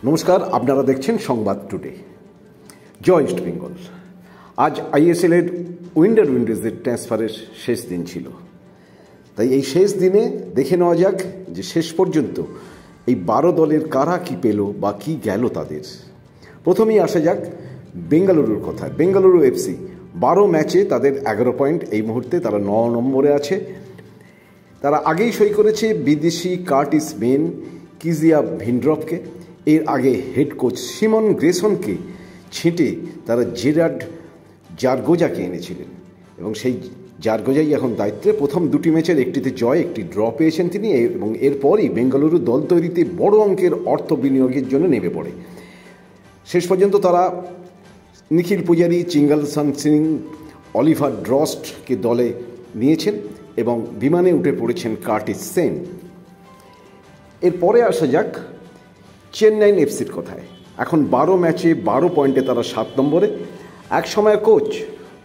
নমস্কার, আপনারা দেখছেন সংবাদ টুডে। জয় ইস্ট বেঙ্গল। আজ আইএসএলের উইন্ডার উইন্ডোজের ট্রান্সফারের শেষ দিন ছিল, তাই এই শেষ দিনে দেখে নেওয়া যাক যে শেষ পর্যন্ত এই 12 দলের কারা কি পেল বা কি গেল তাদের। প্রথমেই আসা যাক বেঙ্গালুরুর কথায়। বেঙ্গালুরু এফসি 12 ম্যাচে তাদের 11 পয়েন্ট, এই মুহূর্তে তারা 9 নম্বরে আছে। তারা আগেই সই করেছে বিদেশি কার্টিস মেন কিজিয়া ভিন্ড্রফকে। এর আগে হেড কোচ সিমন গ্রেসনকে ছেঁটে তারা জেরার্ড জারগোজাকে এনেছিলেন এবং সেই জারগোজাই এখন দায়িত্বে। প্রথম দুটি ম্যাচের একটিতে জয়, একটি ড্র পেয়েছেন তিনি এবং এরপরই বেঙ্গালুরু দল তৈরিতে বড় অঙ্কের অর্থ বিনিয়োগের জন্য নেমে পড়ে। শেষ পর্যন্ত তারা নিখিল পূজারি, চিঙ্গালসান সিং, অলিভার ড্রস্টকে দলে নিয়েছেন এবং বিমানে উঠে পড়েছেন কার্টিস সেন। এরপরে আসা যাক চেন্নাই এফসির কথায়। এখন 12 ম্যাচে 12 পয়েন্টে তারা 7 নম্বরে। এক সময় কোচ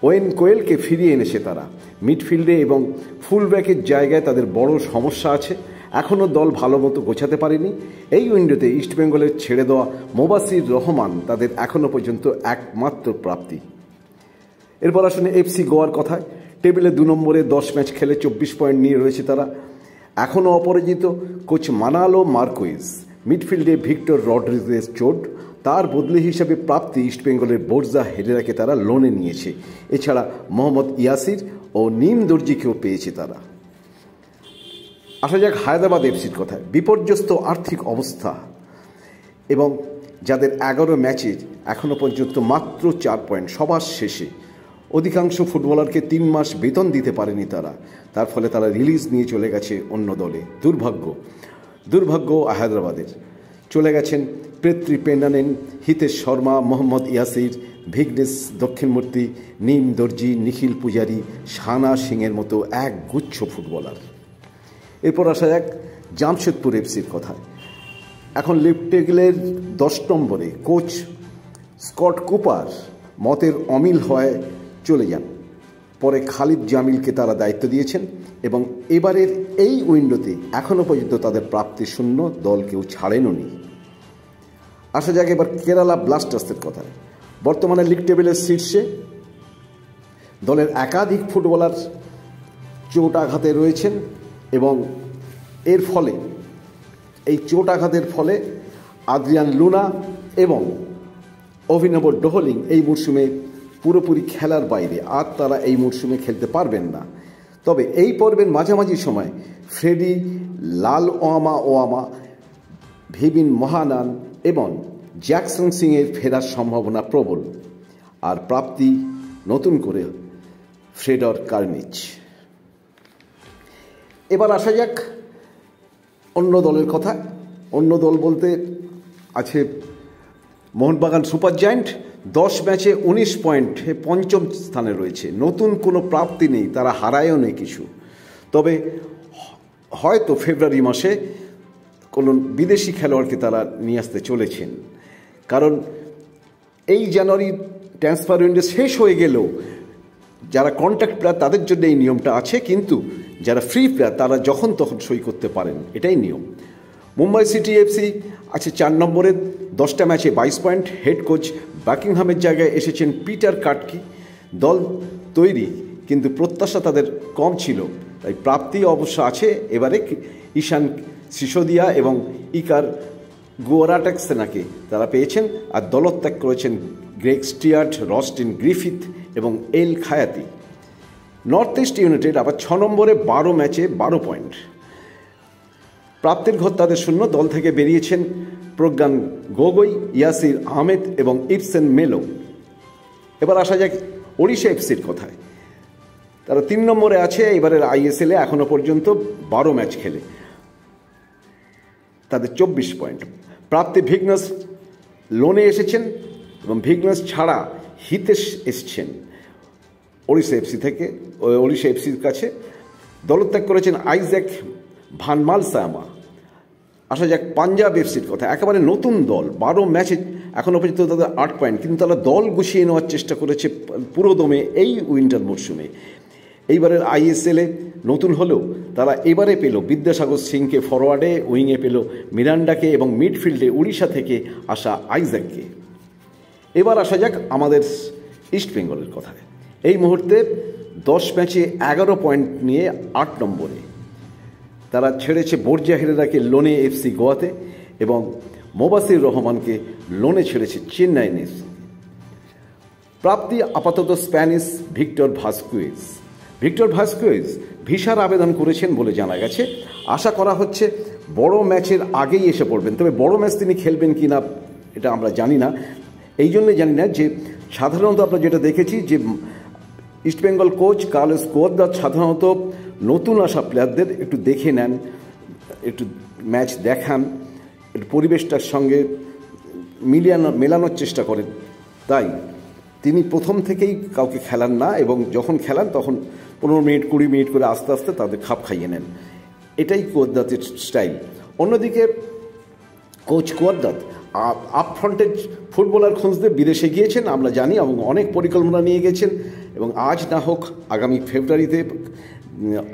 ওয়েন কোয়েলকে ফিরিয়ে এনেছে তারা। মিডফিল্ডে এবং ফুলব্যাকের জায়গায় তাদের বড় সমস্যা আছে, এখনও দল ভালো মতো গোছাতে পারেনি। এই উইন্ডোতে ইস্টবেঙ্গলের ছেড়ে দেওয়া মোবাসির রহমান তাদের এখনও পর্যন্ত একমাত্র প্রাপ্তি। এরপর আসলে এফসি গোয়ার কথায়। টেবিলে 2 নম্বরে 10 ম্যাচ খেলে 24 পয়েন্ট নিয়ে রয়েছে তারা, এখনও অপরাজিত। Coach Manolo Marquez. মিডফিল্ডে ভিক্টর রড্রিগেজ চোট, তার বদলি হিসাবে প্রাপ্তি ইস্টবেঙ্গলের বোর্জা হেরেরাকে তারা লোনে নিয়েছে। এছাড়া মোহাম্মদ ইয়াসির ও নিম দর্জিকেও পেয়েছে তারা। আসা যাক হায়দ্রাবাদ এফসির কথায়। বিপর্যস্ত আর্থিক অবস্থা এবং যাদের 11 ম্যাচের এখনও পর্যন্ত মাত্র 4 পয়েন্ট, সবার শেষে। অধিকাংশ ফুটবলারকে 3 মাস বেতন দিতে পারেনি তারা, তার ফলে তারা রিলিজ নিয়ে চলে গেছে অন্য দলে। দুর্ভাগ্য হায়দ্রাবাদের। চলে গেছেন পেত্রি পেন্ডানেন, হিতেশ শর্মা, মোহাম্মদ ইয়াসির, ভিঘ্নেশ দক্ষিণমূর্তি, নিম দর্জি, নিখিল পূজারি, শানা সিংয়ের মতো এক গুচ্ছ ফুটবলার। এরপর আসা যাক জামশেদপুর এফসির কথায়। এখন লিগ টেবিলের 10 নম্বরে কোচ স্কট কুপার মতের অমিল হয়ে চলে যান। পরে খালিদ জামিলকে তারা দায়িত্ব দিয়েছেন এবং এবারের এই উইন্ডোতে এখনও পর্যন্ত তাদের প্রাপ্তি শূন্য, দল কেউ ছাড়েননি। আসা যাক এবার কেরালা ব্লাস্টার্সের কথায়। বর্তমানে লিগ টেবিলের শীর্ষে দলের একাধিক ফুটবলার চোট আঘাতে রয়েছেন এবং এর ফলে এই চোট আঘাতের ফলে আদ্রিয়ান লুনা এবং অভিনব ডোহলিং এই মরশুমে পুরোপুরি খেলার বাইরে, আর তারা এই মরশুমে খেলতে পারবেন না। তবে এই পর্বের মাঝামাঝি সময় ফ্রেডি লাল ওয়ামা, ভিবিন মহানান এবং জ্যাকসন সিংয়ের ফেরার সম্ভাবনা প্রবল। আর প্রাপ্তি নতুন করে ফ্রেডর কার্নিচ। এবার আসা যাক অন্য দলের কথা। অন্য দল বলতে আছে মোহনবাগান সুপার জায়ান্ট। 10 ম্যাচে 19 পয়েন্টে 5ম স্থানে রয়েছে। নতুন কোনো প্রাপ্তি নেই, তারা হারায়ও নেই কিছু। তবে হয়তো ফেব্রুয়ারি মাসে কোনো বিদেশি খেলোয়াড়কে তারা নিয়ে আসতে চলেছেন, কারণ এই জানুয়ারি ট্রান্সফার উইন্ডো শেষ হয়ে গেলেও যারা কন্ট্রাক্ট প্লেয়ার তাদের জন্য এই নিয়মটা আছে, কিন্তু যারা ফ্রি প্লেয়ার তারা যখন তখন সই করতে পারেন, এটাই নিয়ম। মুম্বাই সিটি এফসি আছে 4 নম্বরে, 10টা ম্যাচে 22 পয়েন্ট। হেড কোচ বাকিংহামের জায়গায় এসেছেন পিটার কাটকি। দল তৈরি, কিন্তু প্রত্যাশা তাদের কম ছিল, তাই প্রাপ্তি অবশ্য আছে। এবারে ঈশান সিসোদিয়া এবং ইকার গোরাটেক্সেনাকে তারা পেয়েছেন, আর দলত্যাগ করেছেন গ্রেগ স্টিয়ার্ট, রস্টিন গ্রিফিথ এবং এল খায়াতি। নর্থ ইস্ট ইউনাইটেড আবার 6 নম্বরে, 12 ম্যাচে 12 পয়েন্ট। প্রাপ্তির ঘর তাদের শূন্য। দল থেকে বেরিয়েছেন প্রজ্ঞান গগৈ, ইয়াসির আহমেদ এবং ইপসেন মেলো। এবার আসা যাক ওড়িশা এফসির কথায়। তারা 3 নম্বরে আছে এবারের আইএসএলে, এখনও পর্যন্ত 12 ম্যাচ খেলে তাদের 24 পয়েন্ট। প্রাপ্তি ভিঘ্নেশ লোনে এসেছেন এবং ভিঘ্নেশ ছাড়া হিতেশ এসছেন ওড়িশা এফসি থেকে, ওড়িশা এফসির কাছে। দলত্যাগ করেছেন আইজ্যাক ভানমালসামা। আসা যাক পাঞ্জাব এফসির কথা। একেবারে নতুন দল, 12 ম্যাচে এখনও পর্যন্ত তাদের 8 পয়েন্ট, কিন্তু তারা দল গুছিয়ে নেওয়ার চেষ্টা করেছে পুরোদমে এই উইন্টার মরশুমে। এইবারের আইএসএলে নতুন হলেও তারা এবারে পেল বিদ্যাসাগর সিংকে ফরওয়ার্ডে, উইংয়ে পেল মিরান্ডাকে এবং মিডফিল্ডে উড়িষ্যা থেকে আসা আইজ্যাককে। এবার আসা যাক আমাদের ইস্টবেঙ্গলের কথায়। এই মুহূর্তে 10 ম্যাচে 11 পয়েন্ট নিয়ে 8 নম্বরে। তারা ছেড়েছে বর্জা হেরেরাকে লোনে এফসি গোয়াতে এবং মোবাসির রহমানকে লোনে ছেড়েছে চেন্নাই এফসি। প্রাপ্তি আপাতত স্প্যানিশ ভিক্টর ভাস্কুয়েজ ভিসার আবেদন করেছেন বলে জানা গেছে। আশা করা হচ্ছে বড় ম্যাচের আগেই এসে পড়বেন, তবে বড় ম্যাচ তিনি খেলবেন কি না এটা আমরা জানি না। এই জন্যই জানি না যে সাধারণত আমরা যেটা দেখেছি যে ইস্টবেঙ্গল কোচ কার্লোস কোয়াদ্রাত সাধারণত নতুন আসা প্লেয়ারদের একটু দেখে নেন, একটু ম্যাচ দেখান, একটু পরিবেশটার সঙ্গে মেলানোর চেষ্টা করেন। তাই তিনি প্রথম থেকেই কাউকে খেলান না এবং যখন খেলান তখন 15 মিনিট 20 মিনিট করে আস্তে আস্তে তাদের খাপ খাইয়ে নেন। এটাই কোয়াদ্রাতের স্টাইল। অন্যদিকে কোচ কোয়াদ্রাত আপফ্রন্টেজ ফুটবলার খুঁজতে বিদেশে গিয়েছেন আমরা জানি এবং অনেক পরিকল্পনা নিয়ে গেছেন এবং আজ না হোক আগামী ফেব্রুয়ারিতে,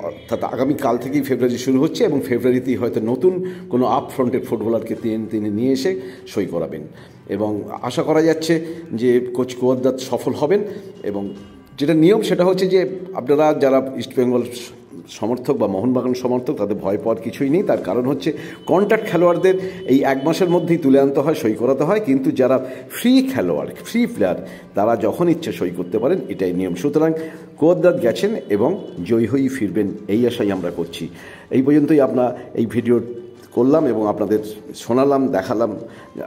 অর্থাৎ আগামীকাল থেকেই ফেব্রুয়ারি শুরু হচ্ছে এবং ফেব্রুয়ারিতেই হয়তো নতুন কোনো আপফ্রন্টের ফুটবলারকে তিনি নিয়ে এসে সই করাবেন এবং আশা করা যাচ্ছে যে কোচ কোয়াদ্রাত সফল হবেন। এবং যেটা নিয়ম সেটা হচ্ছে যে আপনারা যারা ইস্টবেঙ্গল সমর্থক বা মোহনবাগান সমর্থক তাদের ভয় পাওয়ার কিছুই নেই। তার কারণ হচ্ছে কন্ট্রাক্ট খেলোয়াড়দের এই 1 মাসের মধ্যেই তুলে আনতে হয়, সই করাতে হয়, কিন্তু যারা ফ্রি খেলোয়াড় ফ্রি প্লেয়ার তারা যখন ইচ্ছে সই করতে পারেন, এটাই নিয়ম। সুতরাং কোয়াদ্রাত গেছেন এবং জয়ী হয়েই ফিরবেন এই আশাই আমরা করছি। এই পর্যন্তই আমরা এই ভিডিও করলাম এবং আপনাদের শোনালাম, দেখালাম।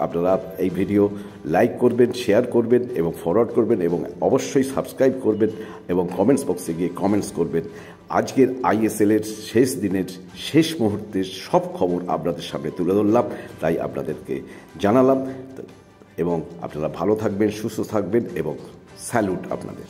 আপনারা এই ভিডিও লাইক করবেন, শেয়ার করবেন এবং ফরওয়ার্ড করবেন এবং অবশ্যই সাবস্ক্রাইব করবেন এবং কমেন্টস বক্সে গিয়ে কমেন্টস করবেন। আজকের আইএসএলের শেষ দিনের শেষ মুহূর্তের সব খবর আপনাদের সামনে তুলে ধরলাম, তাই আপনাদেরকে জানালাম। এবং আপনারা ভালো থাকবেন, সুস্থ থাকবেন এবং স্যালুট আপনাদের।